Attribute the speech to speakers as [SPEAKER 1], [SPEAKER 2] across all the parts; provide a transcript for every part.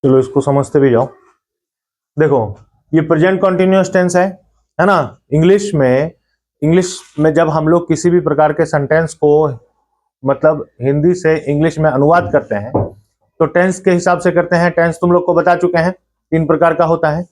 [SPEAKER 1] चलो इसको समझते भी जाओ। देखो ये प्रेजेंट कॉन्टिन्यूअस टेंस है ना। इंग्लिश में जब हम लोग किसी भी प्रकार के सेंटेंस को मतलब हिंदी से इंग्लिश में अनुवाद करते हैं तो टेंस के हिसाब से करते हैं। टेंस तुम लोग को बता चुके हैं 3 प्रकार का होता है,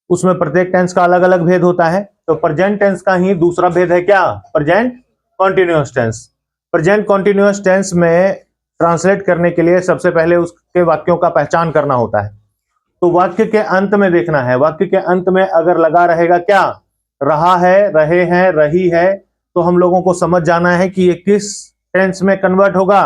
[SPEAKER 1] उसमें प्रत्येक टेंस का अलग अलग भेद होता है। तो प्रेजेंट टेंस का ही दूसरा भेद है क्या, present continuous tense. Present continuous tense में ट्रांसलेट करने के लिए सबसे पहले उसके वाक्यों का पहचान करना होता है। तो वाक्य के अंत में देखना है, वाक्य के अंत में अगर लगा रहेगा क्या, रहा है, रहे हैं, रही है, तो हम लोगों को समझ जाना है कि ये किस टेंस में कन्वर्ट होगा,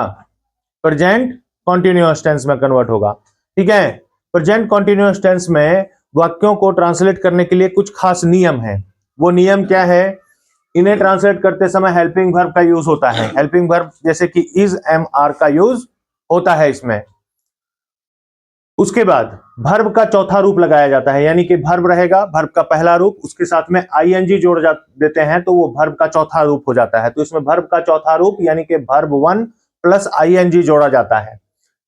[SPEAKER 1] प्रेजेंट कॉन्टिन्यूअस टेंस में कन्वर्ट होगा। ठीक है। प्रेजेंट कॉन्टिन्यूअस टेंस में वाक्यों को ट्रांसलेट करने के लिए कुछ खास नियम है। वो नियम क्या है, इन्हें ट्रांसलेट करते समय हेल्पिंग वर्ब का यूज होता है। हेल्पिंग वर्ब जैसे कि इज, एम, आर का यूज होता है इसमें। उसके बाद वर्ब का चौथा रूप लगाया जाता है, यानी कि वर्ब रहेगा, वर्ब का पहला रूप, उसके साथ में आईएनजी जोड़ देते हैं तो वो वर्ब का चौथा रूप हो जाता है। तो इसमें वर्ब का चौथा रूप यानी कि वर्ब 1 प्लस आईएनजी जोड़ा जाता है।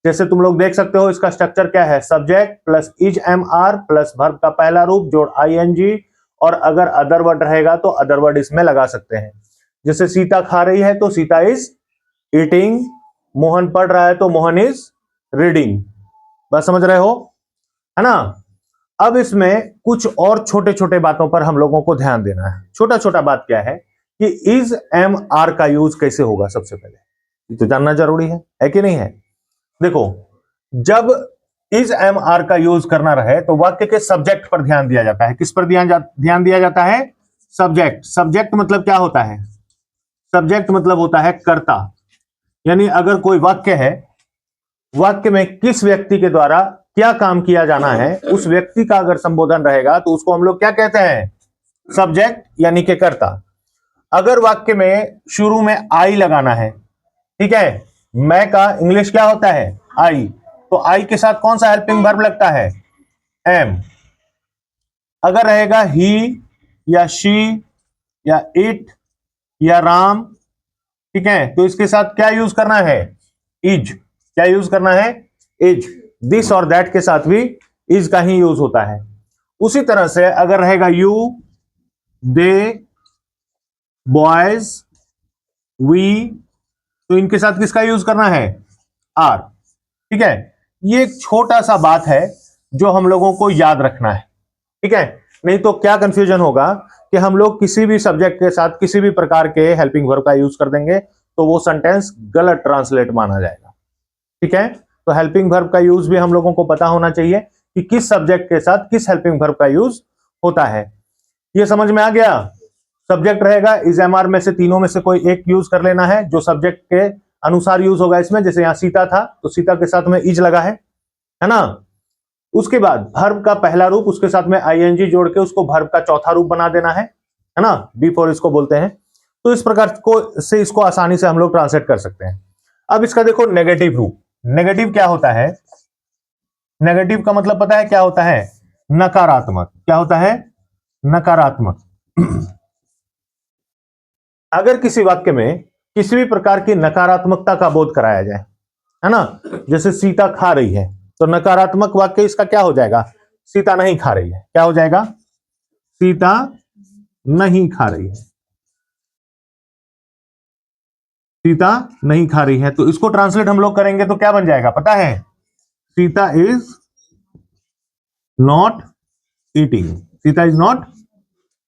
[SPEAKER 1] जैसे तुम लोग देख सकते हो इसका स्ट्रक्चर क्या है, subject plus is, am, are plus verb का पहला रूप जोड़ आईएनजी, और अगर अदर वर्ड रहेगा तो अदर वर्ड इसमें लगा सकते हैं। जैसे सीता खा रही है तो सीता इज ईटिंग, मोहन पढ़ रहा है तो मोहन इज रीडिंग। बात समझ रहे हो, है ना। अब इसमें कुछ और छोटे छोटे बातों पर हम लोगों को ध्यान देना है। छोटा छोटा बात क्या है कि इज, एम, आर का यूज कैसे होगा, सबसे पहले ये तो जानना जरूरी है कि नहीं है। देखो जब इज, एम, आर का यूज करना रहे तो वाक्य के सब्जेक्ट पर ध्यान दिया जाता है। किस पर ध्यान दिया जाता है, सब्जेक्ट। सब्जेक्ट मतलब क्या होता है, सब्जेक्ट मतलब होता है कर्ता। यानी अगर कोई वाक्य है, वाक्य में किस व्यक्ति के द्वारा क्या काम किया जाना है, उस व्यक्ति का अगर संबोधन रहेगा तो उसको हम लोग क्या कहते हैं, सब्जेक्ट यानी कि कर्ता। अगर वाक्य में शुरू में आई लगाना है, ठीक है, मैं का इंग्लिश क्या होता है, आई, तो आई के साथ कौन सा हेल्पिंग वर्ब लगता है, एम। अगर रहेगा ही या शी या इट या राम, ठीक है, तो इसके साथ क्या यूज करना है, इज। क्या यूज करना है, इज। दिस और दैट के साथ भी इज का ही यूज होता है। उसी तरह से अगर रहेगा यू, दे, बॉयज, वी, तो इनके साथ किसका यूज करना है, आर। ठीक है। ये एक छोटा सा बात है जो हम लोगों को याद रखना है, ठीक है। नहीं तो क्या कंफ्यूजन होगा कि हम लोग किसी भी सब्जेक्ट के साथ किसी भी प्रकार के हेल्पिंग वर्ब का यूज कर देंगे तो वो सेंटेंस गलत ट्रांसलेट माना जाएगा। ठीक है। तो हेल्पिंग वर्ब का यूज भी हम लोगों को पता होना चाहिए कि किस सब्जेक्ट के साथ किस हेल्पिंग वर्ब का यूज होता है। ये समझ में आ गया। सब्जेक्ट रहेगा इज, एम, आर में से तीनों में से कोई एक यूज कर लेना है जो सब्जेक्ट के अनुसार यूज होगा इसमें। जैसे यहां सीता था तो सीता के साथ में इज लगा है ना। उसके बाद वर्ब का पहला रूप, उसके साथ में आईएनजी जोड़ के उसको वर्ब का चौथा रूप बना देना है ना, बिफोर इसको बोलते हैं। तो इस प्रकार को से इसको आसानी से हम लोग ट्रांसलेट कर सकते हैं। अब इसका देखो नेगेटिव रूप। नेगेटिव क्या होता है, नेगेटिव का मतलब पता है क्या होता है, नकारात्मक। क्या होता है, नकारात्मक। अगर किसी वाक्य में किसी भी प्रकार की नकारात्मकता का बोध कराया जाए, है ना, जैसे सीता खा रही है, तो नकारात्मक वाक्य इसका क्या हो जाएगा, सीता नहीं खा रही है। क्या हो जाएगा, सीता नहीं खा रही है, सीता नहीं खा रही है। तो इसको ट्रांसलेट हम लोग करेंगे तो क्या बन जाएगा पता है, Sita is not eating. Sita is not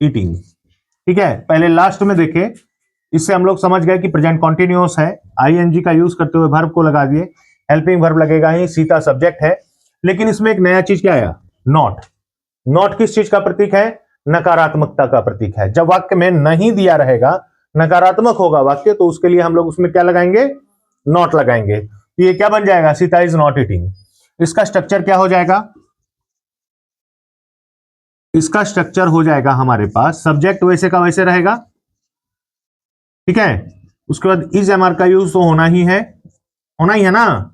[SPEAKER 1] eating. ठीक है। पहले लास्ट में देखे, इससे हम लोग समझ गए कि प्रेजेंट कॉन्टिन्यूअस है, आईएनजी का यूज करते हुए वर्ब को लगा दिए, हेल्पिंग वर्ब लगेगा ही, सीता सब्जेक्ट है। लेकिन इसमें एक नया चीज क्या आया, नॉट। नॉट किस चीज का प्रतीक है, नकारात्मकता का प्रतीक है। जब वाक्य में नहीं दिया रहेगा, नकारात्मक होगा वाक्य, तो उसके लिए हम लोग उसमें क्या लगाएंगे, नॉट लगाएंगे। तो ये क्या बन जाएगा, सीता इज नॉट ईटिंग। इसका स्ट्रक्चर क्या हो जाएगा, इसका स्ट्रक्चर हो जाएगा हमारे पास, सब्जेक्ट वैसे का वैसे रहेगा, ठीक है। उसके बाद इज, एम, आर का यूज तो होना ही है, होना ही है ना।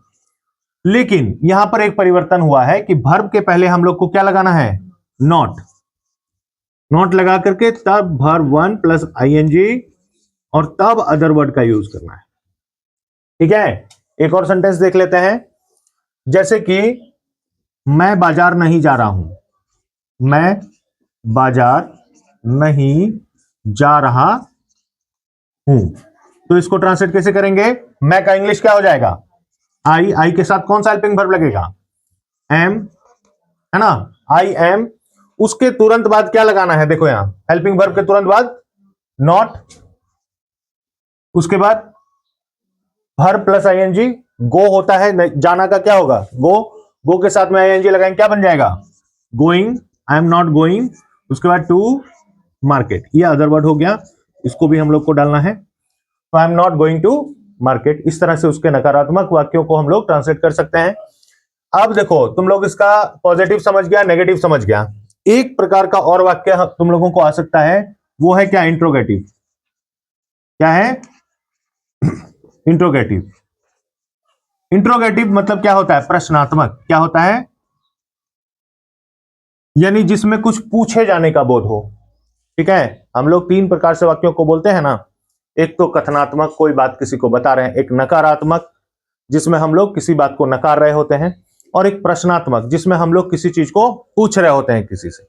[SPEAKER 1] लेकिन यहां पर एक परिवर्तन हुआ है कि वर्ब के पहले हम लोग को क्या लगाना है, नॉट। नॉट लगा करके तब वर्ब 1 प्लस आईएनजी और तब अदर वर्ड का यूज करना है। ठीक है। एक और सेंटेंस देख लेते हैं, जैसे कि मैं बाजार नहीं जा रहा हूं, मैं बाजार नहीं जा रहा हूं। तो इसको ट्रांसलेट कैसे करेंगे? मैं का इंग्लिश क्या हो जाएगा? आई के साथ कौन सा हेल्पिंग वर्ब लगेगा? एम, है ना, आई एम। उसके तुरंत बाद क्या लगाना है? देखो यहां हेल्पिंग वर्ब के तुरंत बाद नॉट, उसके बाद वर्ब प्लस आईएनजी। गो होता है, जाना का क्या होगा? गो। गो के साथ में आईएनजी लगाएंगे, क्या बन जाएगा? Going, I am not going. उसके बाद टू मार्केट, ये अदर वर्ड हो गया, इसको भी हम लोग को डालना है। तो I am not going to market. इस तरह से उसके नकारात्मक वाक्यों को हम लोग ट्रांसलेट कर सकते हैं। अब देखो, तुम लोग इसका पॉजिटिव समझ गया, नेगेटिव समझ गया। एक प्रकार का और वाक्य तुम लोगों को आ सकता है, वो है क्या? इंट्रोगेटिव। क्या है? इंट्रोगेटिव। इंट्रोगेटिव मतलब क्या होता है? प्रश्नात्मक। क्या होता है? यानी जिसमें कुछ पूछे जाने का बोध हो। ठीक है, हम लोग तीन प्रकार से वाक्यों को बोलते हैं ना। एक तो कथनात्मक, कोई बात किसी को बता रहे हैं। एक नकारात्मक, जिसमें हम लोग किसी बात को नकार रहे होते हैं। और एक प्रश्नात्मक, जिसमें हम लोग किसी चीज को पूछ रहे होते हैं किसी से।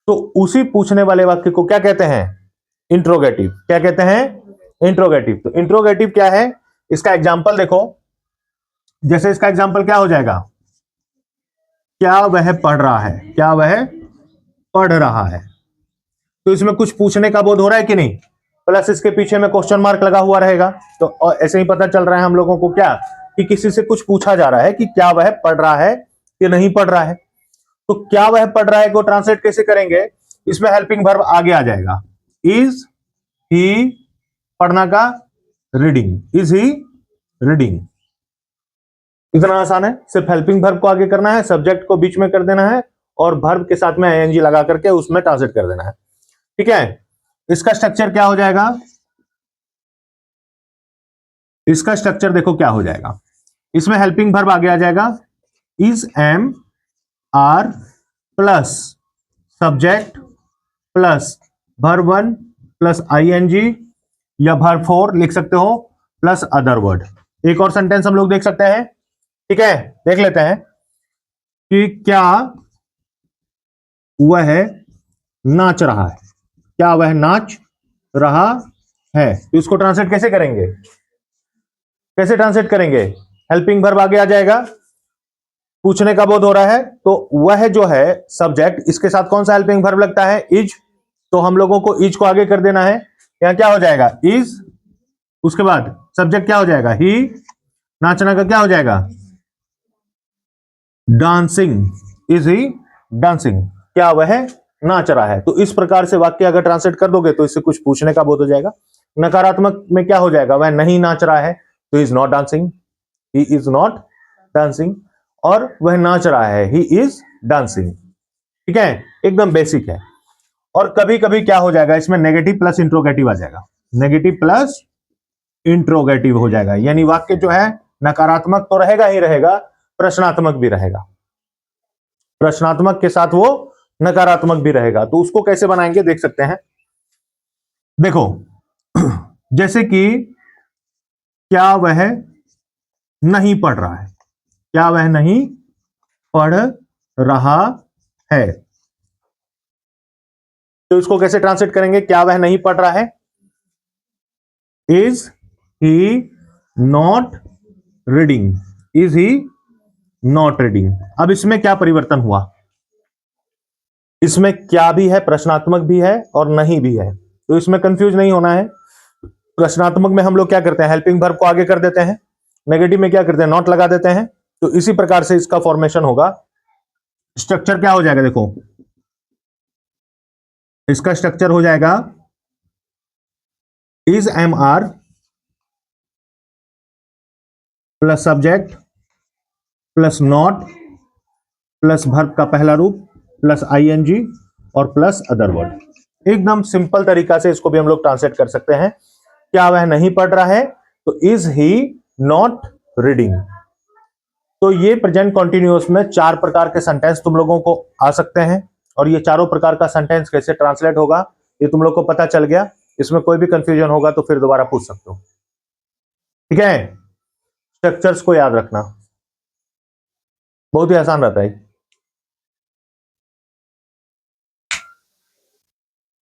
[SPEAKER 1] तो उसी पूछने वाले वाक्य को क्या कहते हैं? इंट्रोगेटिव। क्या कहते हैं? इंट्रोगेटिव। तो इंट्रोगेटिव क्या है? इसका एग्जाम्पल देखो। जैसे इसका एग्जाम्पल क्या हो जाएगा? क्या वह पढ़ रहा है? क्या वह पढ़ रहा है? तो इसमें कुछ पूछने का बोध हो रहा है कि नहीं? प्लस इसके पीछे में क्वेश्चन मार्क लगा हुआ रहेगा। तो ऐसे ही पता चल रहा है हम लोगों को क्या, कि किसी से कुछ पूछा जा रहा है कि क्या वह पढ़ रहा है कि नहीं पढ़ रहा है। तो क्या वह पढ़ रहा है को ट्रांसलेट कैसे करेंगे? इसमें हेल्पिंग वर्ब आगे आ जाएगा। इज ही, पढ़ना का रीडिंग, इज ही रीडिंग। इतना आसान है, सिर्फ हेल्पिंग वर्ब को आगे करना है, सब्जेक्ट को बीच में कर देना है और वर्ब के साथ में आईएनजी लगा करके उसमें ट्रांसलेट कर देना है। ठीक है, इसका स्ट्रक्चर क्या हो जाएगा? इसका स्ट्रक्चर देखो क्या हो जाएगा। इसमें हेल्पिंग वर्ब आगे आ जाएगा, is am are plus subject plus verb one plus ING या वर्ब फोर लिख सकते हो, प्लस अदर वर्ड। एक और सेंटेंस हम लोग देख सकते हैं। ठीक है, देख लेते हैं कि क्या वह नाच रहा है? क्या वह नाच रहा है? तो इसको ट्रांसलेट कैसे करेंगे? कैसे ट्रांसलेट करेंगे? हेल्पिंग वर्ब आगे आ जाएगा, पूछने का बोध हो रहा है, तो वह जो है सब्जेक्ट, इसके साथ कौन सा हेल्पिंग वर्ब लगता है? इज। तो हम लोगों को इज को आगे कर देना है। यहां क्या हो जाएगा? इज, उसके बाद सब्जेक्ट क्या हो जाएगा? ही। नाचना का क्या हो जाएगा? Dancing, is he dancing. क्या वह नाच रहा है? तो इस प्रकार से वाक्य अगर ट्रांसलेट कर दोगे तो इससे कुछ पूछने का बोध हो जाएगा। नकारात्मक में क्या हो जाएगा? वह नहीं नाच रहा है, तो is not dancing, he is not dancing. और वह नाच रहा है, ही इज डांसिंग। ठीक है, एकदम बेसिक है। और कभी कभी क्या हो जाएगा, इसमें नेगेटिव प्लस इंट्रोगेटिव आ जाएगा। नेगेटिव प्लस इंट्रोगेटिव हो जाएगा, यानी वाक्य जो है नकारात्मक तो रहेगा ही रहेगा, प्रश्नात्मक भी रहेगा। प्रश्नात्मक के साथ वो नकारात्मक भी रहेगा। तो उसको कैसे बनाएंगे देख सकते हैं। देखो, जैसे कि क्या वह नहीं पढ़ रहा है? क्या वह नहीं पढ़ रहा है? तो इसको कैसे ट्रांसलेट करेंगे? क्या वह नहीं पढ़ रहा है? Is he not reading, is he not reading. अब इसमें क्या परिवर्तन हुआ? इसमें क्या भी है, प्रश्नात्मक भी है और नहीं भी है। तो इसमें कंफ्यूज नहीं होना है। प्रश्नात्मक में हम लोग क्या करते हैं? हेल्पिंग वर्ब को आगे कर देते हैं। नेगेटिव में क्या करते हैं? नॉट लगा देते हैं। तो इसी प्रकार से इसका फॉर्मेशन होगा। स्ट्रक्चर क्या हो जाएगा? देखो, इसका स्ट्रक्चर हो जाएगा is am are plus subject plus not plus verb का पहला रूप प्लस आईएनजी और प्लस अदर वर्ड। एकदम सिंपल तरीका से इसको भी हम लोग ट्रांसलेट कर सकते हैं। क्या वह नहीं पढ़ रहा है? तो इज ही नॉट रीडिंग। तो ये प्रेजेंट कॉन्टिन्यूअस में चार प्रकार के सेंटेंस तुम लोगों को आ सकते हैं। और ये चारों प्रकार का सेंटेंस कैसे ट्रांसलेट होगा ये तुम लोग को पता चल गया। इसमें कोई भी कंफ्यूजन होगा तो फिर दोबारा पूछ सकते हो। ठीक है, स्ट्रक्चर्स को याद रखना। बहुत ही आसान रहता है।